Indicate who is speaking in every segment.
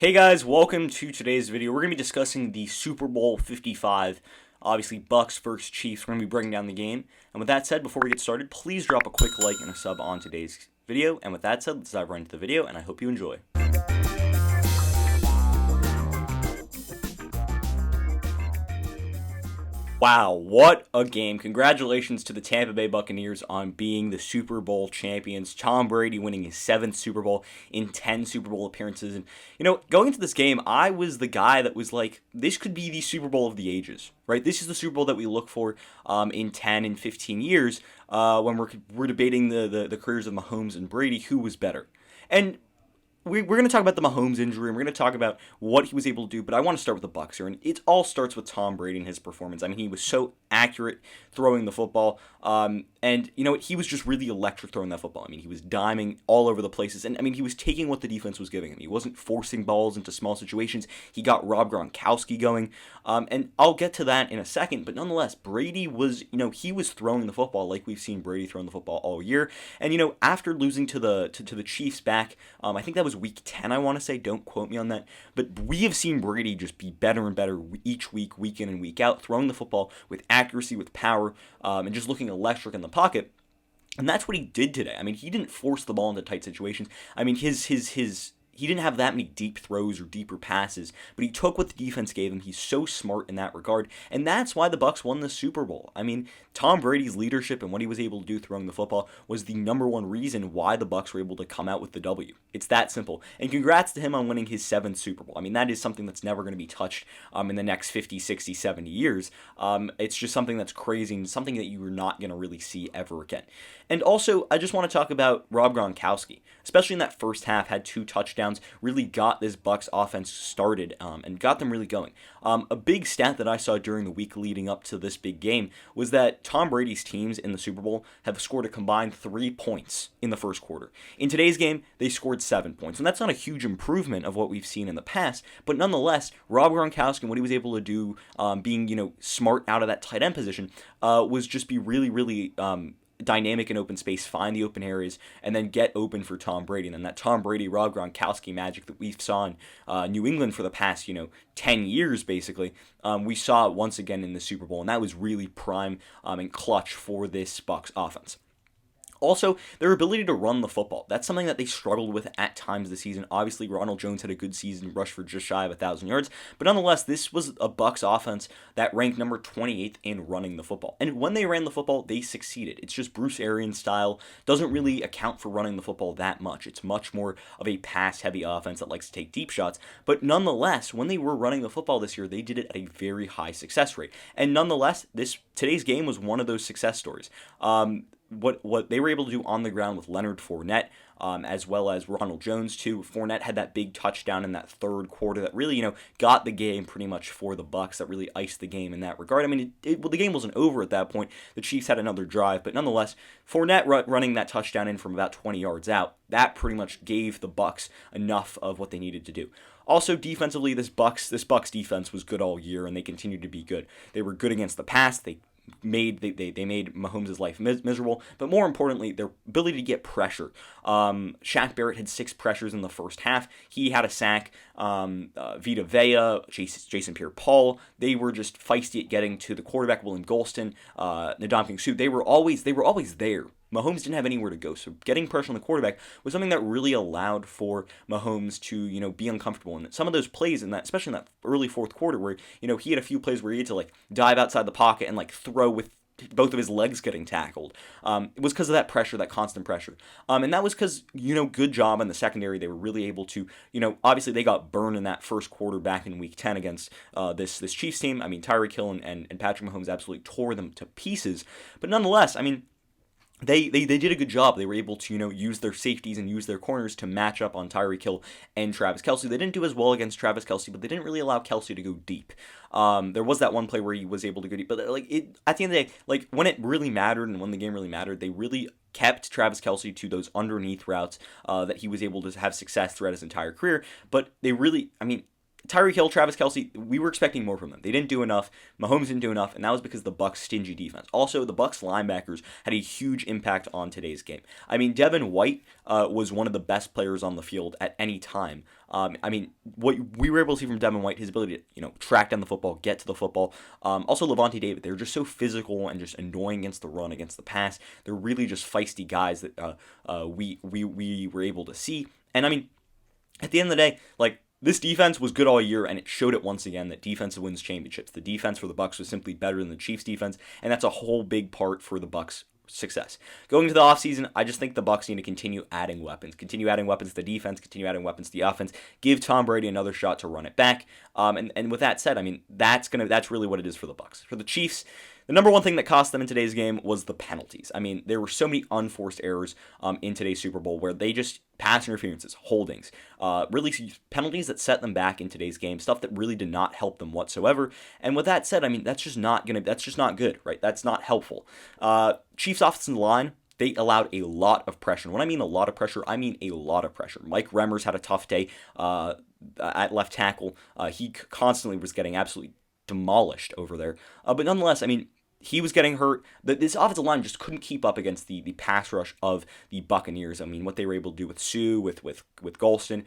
Speaker 1: Hey guys, welcome to today's video. We're going to be discussing the Super Bowl 55, obviously Bucs versus Chiefs. We're going to be breaking down the game. And with that said, before we get started, please drop a quick like and a sub on today's video. And with that said, let's dive right into the video, and I hope you enjoy. Wow, what a game. Congratulations to the Tampa Bay Buccaneers on being the Super Bowl champions. Tom Brady winning his 7th Super Bowl in 10 Super Bowl appearances. And, going into this game, I was the guy that was like, this could be the Super Bowl of the ages, right? This is the Super Bowl that we look for in 10 and 15 years when we're debating the careers of Mahomes and Brady, who was better. And we're going to talk about the Mahomes injury, and we're going to talk about what he was able to do, but I want to start with the Bucs here, and it all starts with Tom Brady and his performance. I mean, he was so accurate throwing the football, and he was just really electric throwing that football. I mean, he was diming all over the places, and I mean, he was taking what the defense was giving him. He wasn't forcing balls into small situations. He got Gronkowski going, and I'll get to that in a second, but nonetheless, Brady was, he was throwing the football like we've seen Brady throwing the football all year, and after losing to the Chiefs back, I think that was week 10, I want to say, don't quote me on that, but we have seen Brady just be better and better each week, week in and week out, throwing the football with accuracy, with power, and just looking electric in the pocket. And that's what he did today. I mean, he didn't force the ball into tight situations. I mean, he didn't have that many deep throws or deeper passes, but he took what the defense gave him. He's so smart in that regard, and that's why the Bucs won the Super Bowl. I mean, Tom Brady's leadership and what he was able to do throwing the football was the number one reason why the Bucs were able to come out with the W. It's that simple. And congrats to him on winning his 7th Super Bowl. I mean, that is something that's never going to be touched in the next 50, 60, 70 years. It's just something that's crazy and something that you are not going to really see ever again. And also, I just want to talk about Rob Gronkowski, especially in that first half, had 2 touchdowns, really got this Bucs offense started and got them really going. A big stat that I saw during the week leading up to this big game was that Tom Brady's teams in the Super Bowl have scored a combined 3 points in the first quarter. In today's game, they scored 7 points, and that's not a huge improvement of what we've seen in the past, but nonetheless, Rob Gronkowski and what he was able to do, being smart out of that tight end position, was just be really, really dynamic in open space, find the open areas, and then get open for Tom Brady. And then that Tom Brady, Rob Gronkowski magic that we've saw in New England for the past, 10 years, basically, we saw it once again in the Super Bowl, and that was really prime and clutch for this Bucs offense. Also, their ability to run the football. That's something that they struggled with at times this season. Obviously, Ronald Jones had a good season, rushed for just shy of 1,000 yards. But nonetheless, this was a Bucs offense that ranked number 28th in running the football. And when they ran the football, they succeeded. It's just Bruce Arians style. Doesn't really account for running the football that much. It's much more of a pass-heavy offense that likes to take deep shots. But nonetheless, when they were running the football this year, they did it at a very high success rate. And nonetheless, today's game was one of those success stories. What they were able to do on the ground with Leonard Fournette, as well as Ronald Jones too. Fournette had that big touchdown in that third quarter that really, got the game pretty much for the Bucs. That really iced the game in that regard. I mean, the game wasn't over at that point. The Chiefs had another drive, but nonetheless, Fournette running that touchdown in from about 20 yards out, that pretty much gave the Bucs enough of what they needed to do. Also, defensively, this Bucs defense was good all year, and they continued to be good. They were good against the pass. They made Mahomes' life miserable, but more importantly, their ability to get pressure. Shaq Barrett had 6 pressures in the first half. He had a sack. Vita Vea, Jason Pierre-Paul, they were just feisty at getting to the quarterback. William Golston, Ndamukong Suh, they were always there. Mahomes didn't have anywhere to go, so getting pressure on the quarterback was something that really allowed for Mahomes to, be uncomfortable. And some of those plays in that, especially in that early fourth quarter, where he had a few plays where he had to dive outside the pocket and throw with both of his legs getting tackled. It was because of that pressure, that constant pressure. And that was because, good job in the secondary. They were really able to, obviously they got burned in that first quarter back in week 10 against this Chiefs team. I mean, Tyreek Hill and Patrick Mahomes absolutely tore them to pieces. But nonetheless, I mean, They did a good job. They were able to, use their safeties and use their corners to match up on Tyreek Hill and Travis Kelce. They didn't do as well against Travis Kelce, but they didn't really allow Kelce to go deep. There was that one play where he was able to go deep, but at the end of the day, when it really mattered and when the game really mattered, they really kept Travis Kelce to those underneath routes that he was able to have success throughout his entire career. But they really, I mean, Tyreek Hill, Travis Kelce, we were expecting more from them. They didn't do enough. Mahomes didn't do enough, and that was because the Bucs' stingy defense. Also, the Bucs linebackers had a huge impact on today's game. I mean, Devin White was one of the best players on the field at any time. I mean, what we were able to see from Devin White, his ability to, track down the football, get to the football. Also, Levante David, they're just so physical and just annoying against the run, against the pass. They're really just feisty guys that we were able to see. And I mean, at the end of the day, this defense was good all year, and it showed it once again that defense wins championships. The defense for the Bucs was simply better than the Chiefs' defense, and that's a whole big part for the Bucs' success. Going into the offseason, I just think the Bucs need to continue adding weapons. Continue adding weapons to the defense, continue adding weapons to the offense, give Tom Brady another shot to run it back. And with that said, I mean, that's really what it is for the Bucs. For the Chiefs, the number one thing that cost them in today's game was the penalties. I mean, there were so many unforced errors in today's Super Bowl where they just pass interferences, holdings, really penalties that set them back in today's game, stuff that really did not help them whatsoever. And with that said, I mean, that's just not good, right? That's not helpful. Chiefs offensive line, they allowed a lot of pressure. And when I mean a lot of pressure, I mean a lot of pressure. Mike Remmers had a tough day at left tackle. He constantly was getting absolutely demolished over there. But nonetheless, I mean, he was getting hurt. This offensive line just couldn't keep up against the pass rush of the Buccaneers. I mean, what they were able to do with Sue, with Golston,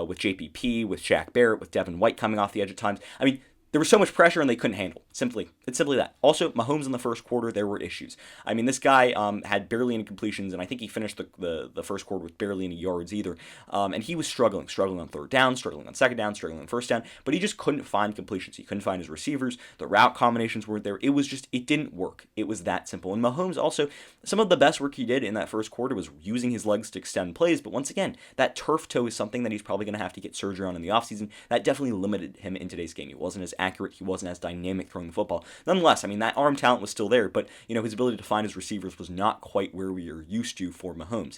Speaker 1: with JPP, with Shaq Barrett, with Devin White coming off the edge at times. I mean, there was so much pressure and they couldn't handle it. It's simply that. Also, Mahomes in the first quarter, there were issues. I mean, this guy had barely any completions, and I think he finished the first quarter with barely any yards either. And he was struggling on third down, struggling on second down, struggling on first down, but he just couldn't find completions. He couldn't find his receivers. The route combinations weren't there. It didn't work. It was that simple. And Mahomes also, some of the best work he did in that first quarter was using his legs to extend plays, but once again, that turf toe is something that he's probably going to have to get surgery on in the offseason. That definitely limited him in today's game. He wasn't as accurate. He wasn't as dynamic throwing the football. Nonetheless, I mean, that arm talent was still there, but, his ability to find his receivers was not quite where we are used to for Mahomes.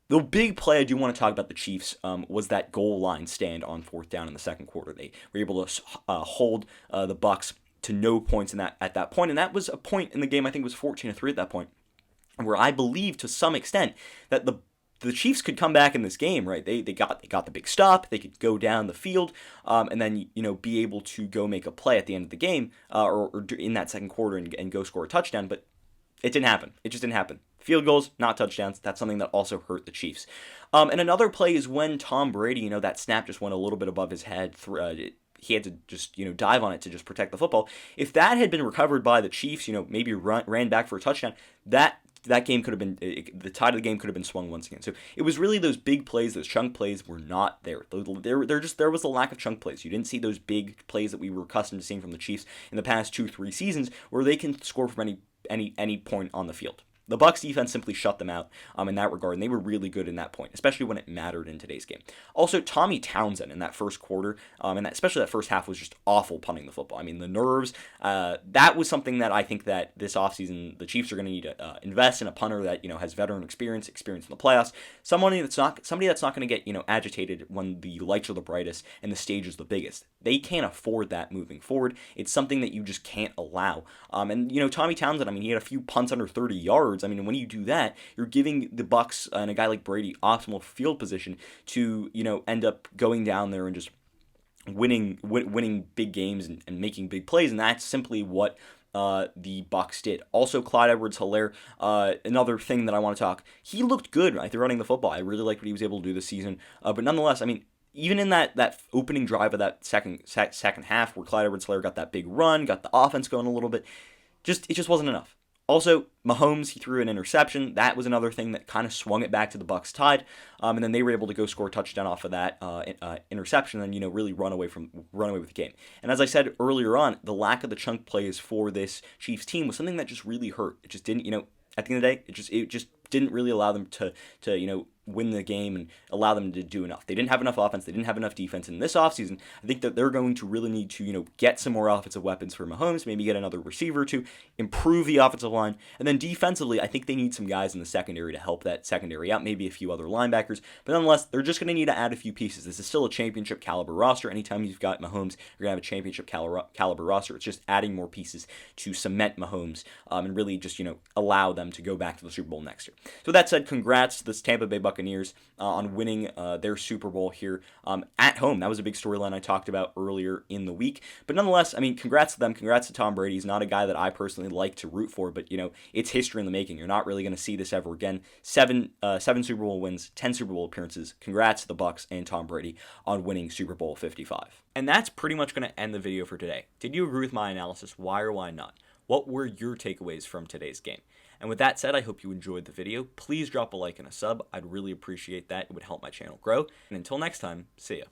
Speaker 1: The big play I do want to talk about the Chiefs was that goal line stand on fourth down in the second quarter. They were able to hold the Bucs to no points at that point, and that was a point in the game, I think it was 14-3 at that point, where I believe to some extent that the Chiefs could come back in this game, right? They got the big stop. They could go down the field, and then be able to go make a play at the end of the game, or in that second quarter and go score a touchdown. But it didn't happen. It just didn't happen. Field goals, not touchdowns. That's something that also hurt the Chiefs. And another play is when Tom Brady, that snap just went a little bit above his head. He had to just, dive on it to just protect the football. If that had been recovered by the Chiefs, maybe ran back for a touchdown, that game could have been, the tide of the game could have been swung once again. So it was really those big plays, those chunk plays were not there. There was a lack of chunk plays. You didn't see those big plays that we were accustomed to seeing from the Chiefs in the past 2-3 seasons, where they can score from any point on the field. The Bucs defense simply shut them out in that regard, and they were really good in that point, especially when it mattered in today's game. Also, Tommy Townsend in that first quarter, and especially that first half, was just awful punting the football. I mean, the nerves, that was something that I think that this offseason the Chiefs are going to need to invest in a punter that has veteran experience in the playoffs, somebody that's not going to get agitated when the lights are the brightest and the stage is the biggest. They can't afford that moving forward. It's something that you just can't allow. And Tommy Townsend, I mean, he had a few punts under 30 yards. I mean, when you do that, you're giving the Bucs and a guy like Brady optimal field position to, end up going down there and just winning big games and making big plays, and that's simply what the Bucs did. Also, Clyde Edwards-Helaire, another thing that I want to talk. He looked good, right? They're running the football. I really liked what he was able to do this season. But nonetheless, I mean, even in that opening drive of that second half, where Clyde Edwards-Helaire got that big run, got the offense going a little bit, it just wasn't enough. Also, Mahomes, he threw an interception. That was another thing that kind of swung it back to the Bucs' tide, and then they were able to go score a touchdown off of that interception, and really run away with the game. And as I said earlier on, the lack of the chunk plays for this Chiefs team was something that just really hurt. It just didn't, at the end of the day, it just didn't really allow them to win the game and allow them to do enough. They didn't have enough offense. They didn't have enough defense. In this offseason, I think that they're going to really need to, get some more offensive weapons for Mahomes, maybe get another receiver to improve the offensive line. And then defensively, I think they need some guys in the secondary to help that secondary out, maybe a few other linebackers. But nonetheless, they're just going to need to add a few pieces. This is still a championship caliber roster. Anytime you've got Mahomes, you're going to have a championship caliber roster. It's just adding more pieces to cement Mahomes and really just, allow them to go back to the Super Bowl next year. So that said, congrats to this Tampa Bay Buccaneers Buccaneers on winning their Super Bowl here at home. That was a big storyline I talked about earlier in the week. But nonetheless, I mean, congrats to them. Congrats to Tom Brady. He's not a guy that I personally like to root for, but, it's history in the making. You're not really going to see this ever again. Seven Super Bowl wins, 10 Super Bowl appearances. Congrats to the Bucs and Tom Brady on winning Super Bowl 55. And that's pretty much going to end the video for today. Did you agree with my analysis? Why or why not? What were your takeaways from today's game? And with that said, I hope you enjoyed the video. Please drop a like and a sub. I'd really appreciate that. It would help my channel grow. And until next time, see ya.